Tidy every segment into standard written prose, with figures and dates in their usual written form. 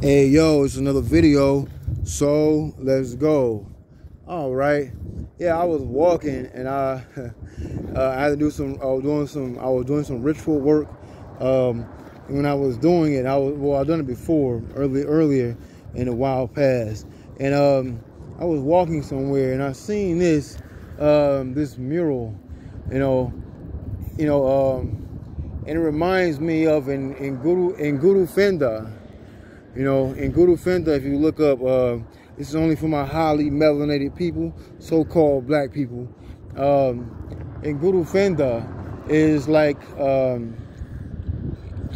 Hey yo, it's another video, so let's go. All right, yeah, I was walking and I had to do some. I was doing some ritual work. When I was doing it, I've done it before, earlier in a while past, and I was walking somewhere and I seen this mural, and it reminds me of in Ngurufinda. In Ngurufinda, if you look up, this is only for my highly melanated people, so-called black people. In Ngurufinda is like, to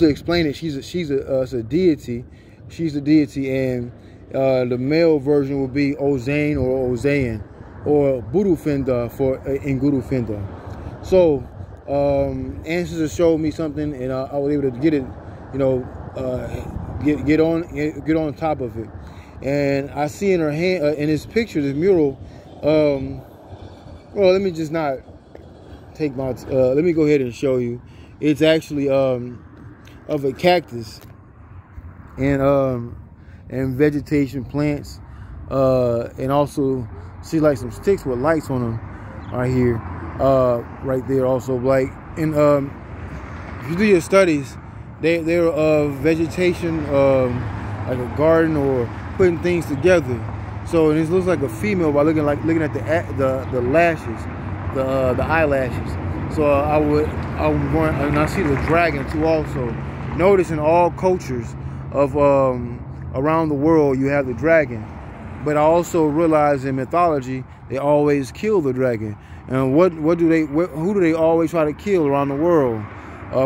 explain it, she's a deity. She's a deity, and the male version would be Ozain or Osayin, or Burufinda in Ngurufinda. So, ancestors showed me something, and I was able to get it, get on top of it. And I see in her hand, in this picture, this mural, well, let me just not take my, let me go ahead and show you. It's actually of a cactus and vegetation plants, and also see like some sticks with lights on them right here, right there also. Like, and if you do your studies, they're vegetation, like a garden or putting things together. So, and this looks like a female by looking at the lashes, the eyelashes. So I'm going, and I see the dragon too. Also, notice in all cultures of around the world you have the dragon, but I also realize in mythology they always kill the dragon. And who do they always try to kill around the world,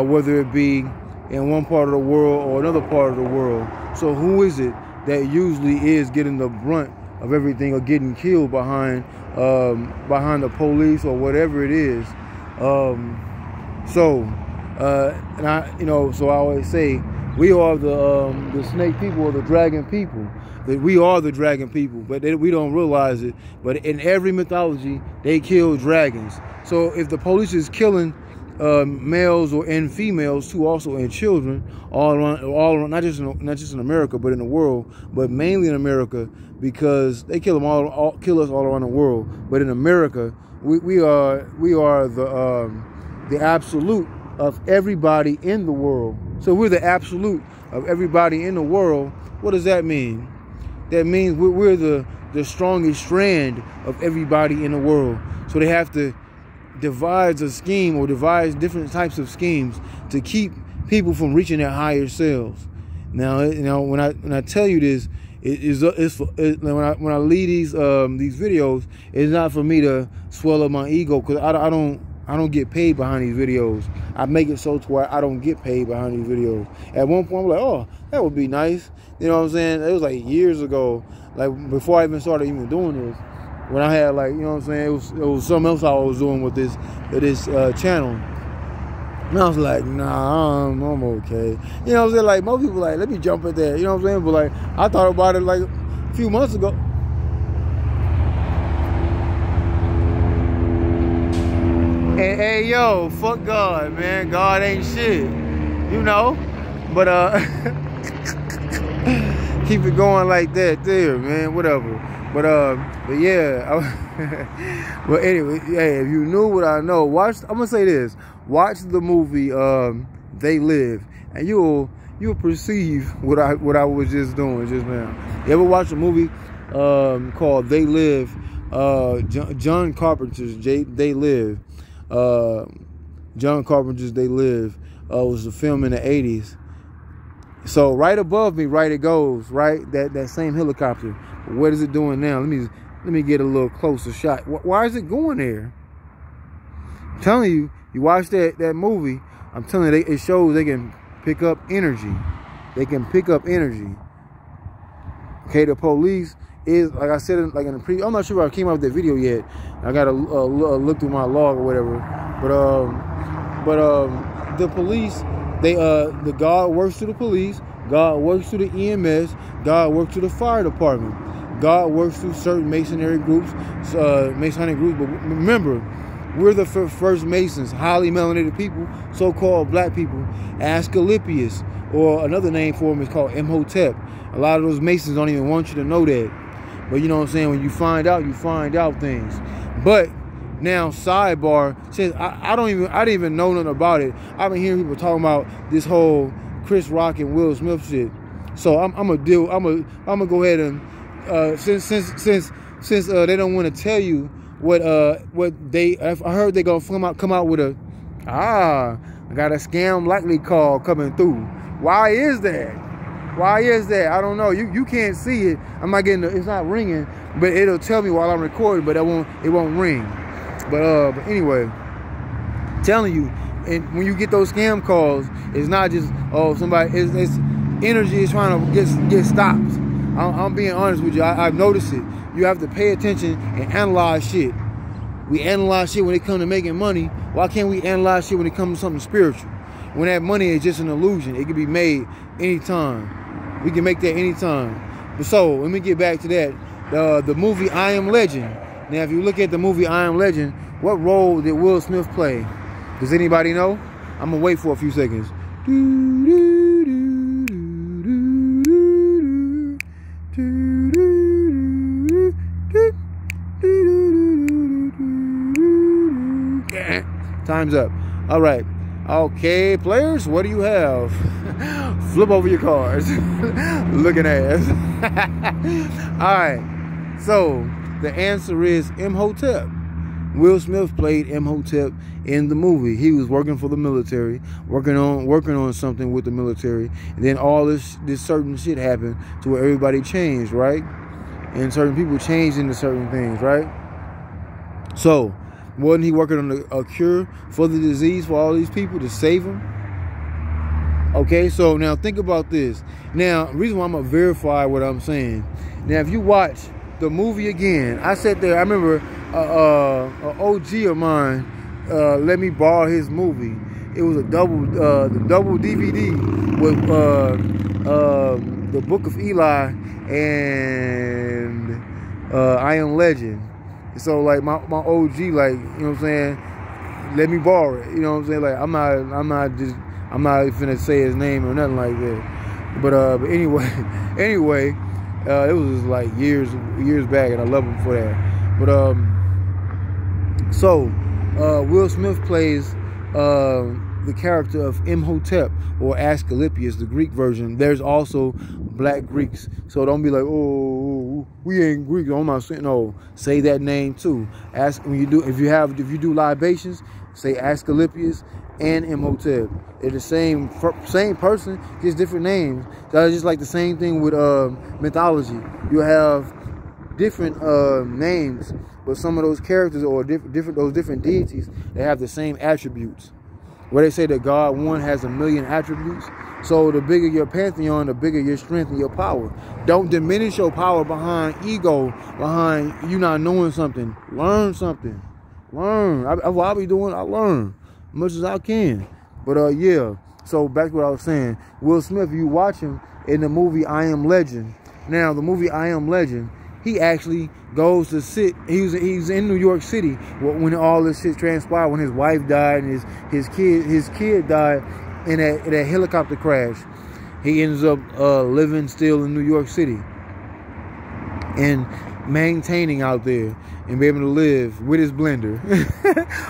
whether it be in one part of the world or another part of the world? So who is it that usually is getting the brunt of everything, or getting killed behind the police or whatever it is? So I always say we are the snake people or the dragon people. That we are the dragon people, but we don't realize it. But in every mythology, they kill dragons. So if the police is killing males and females too, also, and children all around, not just in America, but in the world, but mainly in America, because they kill them kill us all around the world. But in America, we are the absolute of everybody in the world. So we're the absolute of everybody in the world. What does that mean? That means we're the strongest strand of everybody in the world. So they have to devise a scheme or devise different types of schemes to keep people from reaching their higher selves. Now, when I tell you this, when I lead these videos, it's not for me to swell up my ego, because I don't get paid behind these videos. I make it so to where I don't get paid behind these videos. At one point, I'm like, oh, that would be nice. You know what I'm saying? It was like years ago, like before I even started doing this, when I had, like, you know what I'm saying, it was something else I was doing with this channel. And I was like, nah, I'm okay. You know what I'm saying? Like, most people like, let me jump at that. You know what I'm saying? But like, I thought about it like a few months ago. Hey, yo, fuck God, man. God ain't shit, but keep it going like that there, man, whatever. But yeah, well, anyway, hey, if you knew what I know, I'm gonna say this: watch the movie They Live, and you'll perceive what I was just doing just now. You ever watch a movie called They Live? John Carpenter's They Live. John Carpenter's They Live was a film in the 80s. So right above me, right, it goes, right, that same helicopter. What is it doing now? Let me get a little closer shot. Why is it going there? I'm telling you, you watch that movie, I'm telling you, it shows they can pick up energy. They can pick up energy. Okay, the police is, like I said, like in the I'm not sure if I came out with that video yet. I gotta look through my log or whatever. But the police, the God works through the police, God works through the EMS, God works through the fire department, God works through certain Masonic groups. But remember, We're the first Masons, highly melanated people, so-called black people. Ascalipius, or another name for him is called Imhotep. A lot of those Masons don't even want you to know that. But you know what I'm saying? When you find out things. But now, sidebar, since I didn't even know nothing about it. I've been hearing people talking about this whole Chris Rock and Will Smith shit. So I'm gonna go ahead and since they don't want to tell you what I heard they gonna come out with I got a scam likely call coming through. Why is that? I don't know. You can't see it. I'm not getting it's not ringing, but it'll tell me while I'm recording, but it won't ring. But anyway, telling you, and when you get those scam calls, it's not just somebody. It's energy is trying to get stopped. I'm being honest with you. I've noticed it. You have to pay attention and analyze shit. We analyze shit when it comes to making money. Why can't we analyze shit when it comes to something spiritual? When that money is just an illusion, it can be made anytime. We can make that anytime. But so let me get back to that. The movie I Am Legend. Now, if you look at the movie I Am Legend, what role did Will Smith play? Does anybody know? I'm gonna wait for a few seconds. Time's up. All right. Okay, players, what do you have? Flip over your cards. Looking ass. All right. So the answer is Imhotep. Will Smith played Imhotep in the movie. He was working for the military, working on something with the military, and then all this certain shit happened to where everybody changed, right? And certain people changed into certain things, right? So wasn't he working on a cure for the disease for all these people to save them? Okay, so now think about this. Now, the reason why I'm going to verify what I'm saying. Now, if you watch the movie again, I sat there, I remember an OG of mine let me borrow his movie. It was the double DVD with the Book of Eli and I Am Legend. So like my OG, like, you know what I'm saying, let me borrow it. You know what I'm saying? Like I'm not finna say his name or nothing like that. But anyway, it was like years back, and I love him for that. But so Will Smith plays the character of Imhotep, or Ascalipius, the Greek version. There's also black Greeks, so don't be like, oh, we ain't Greek. I'm not saying no. Say that name too. Ask when you do, if you do libations, say Ascalipius and Imhotep. They're the same person, just different names. That's just like the same thing with mythology. You have different names, but some of those characters or those different deities, they have the same attributes. Where they say that God, one, has 1,000,000 attributes. So the bigger your pantheon, the bigger your strength and your power. Don't diminish your power behind ego, behind you not knowing something. Learn something. Learn. What I be doing, I learn as much as I can. But yeah. So back to what I was saying. Will Smith, you watch him in the movie I Am Legend. Now the movie I Am Legend, he actually goes to sit. He's in New York City when all this shit transpired. When his wife died and his kid died in a helicopter crash. He ends up living still in New York City and maintaining out there and be able to live with his blender.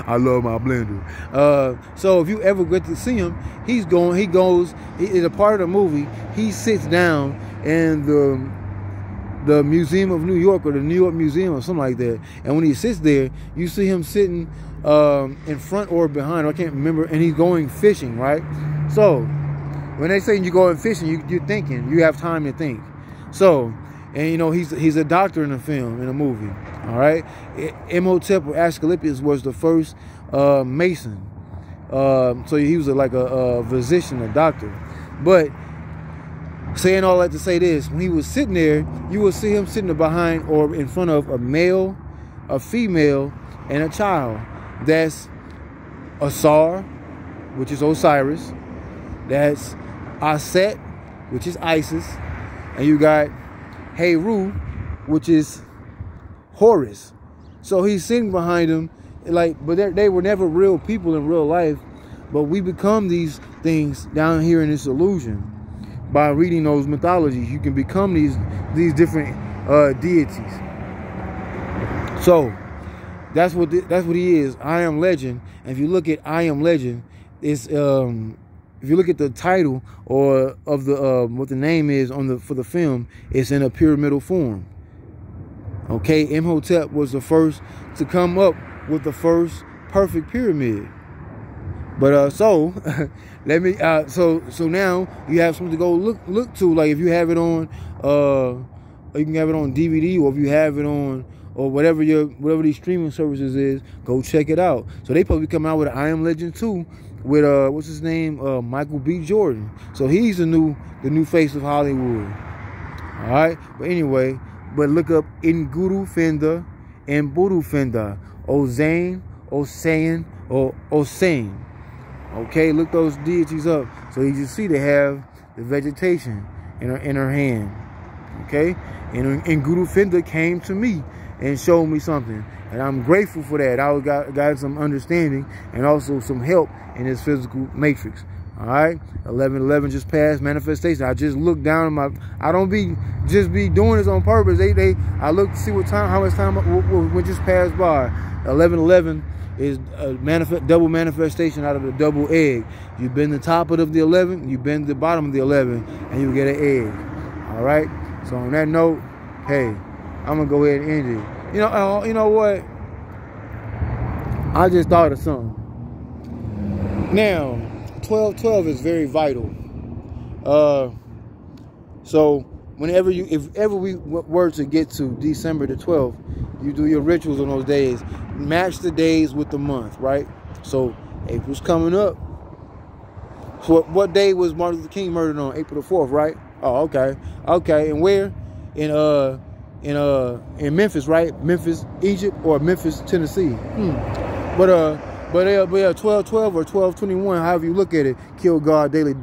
I love my blender. So if you ever get to see him, he goes. In a part of the movie, he sits down in the Museum of New York, or the New York Museum, or something like that. And when he sits there, you see him sitting in front or behind, I can't remember, and he's going fishing, right? So when they say you going fishing, you're thinking, you have time to think. So, and you know, he's a doctor in the film, in a movie, all right? Imhotep, or Ascalipius, was the first Mason. So he was like a physician, a doctor. But saying all that to say this, when he was sitting there, you will see him sitting behind or in front of a male, a female, and a child. That's Asar, which is Osiris. That's Aset, which is Isis. And you got Heru, which is Horus. So he's sitting behind him, but they were never real people in real life. But we become these things down here in this illusion by reading those mythologies. You can become these different deities. So that's what he is. I Am Legend. And if you look at I Am Legend, it's if you look at the title or of the what the name is for the film, it's in a pyramidal form. Okay, Imhotep was the first to come up with the first perfect pyramid. But so let me so now you have something to go look to. Like if you have it on you can have it on DVD, or if you have it on or whatever these streaming services is, go check it out. So they probably come out with an I Am Legend 2 with what's his name, Micheal B. Jordan. So he's the new face of Hollywood. All right, but anyway, look up Ngurufinda and Burufinda, Ozain, Osain, or Osain. Okay, look those deities up. So you just see they have the vegetation in her hand. Okay, and Ngurufinda came to me and showed me something, and I'm grateful for that. I got some understanding and also some help in this physical matrix. All right, 11:11 just passed. Manifestation. I just looked down at I don't be doing this on purpose. I look to see how much time what just passed by. 11:11 is a double manifestation out of the double egg. You bend the top of the 11, you bend the bottom of the 11, and you get an egg. All right. So on that note, hey, I'm gonna go ahead and end it. You know what? I just thought of something. Now, 12/12 is very vital. So if ever we were to get to December the 12th, you do your rituals on those days. Match the days with the month, right? So April's coming up. So what day was Martin Luther King murdered on? April the 4th, right? Oh, okay. Okay, and where? In Memphis, right? Memphis, Egypt, or Memphis, Tennessee. But yeah, 12/12 or 12/21, however you look at it, kill God daily,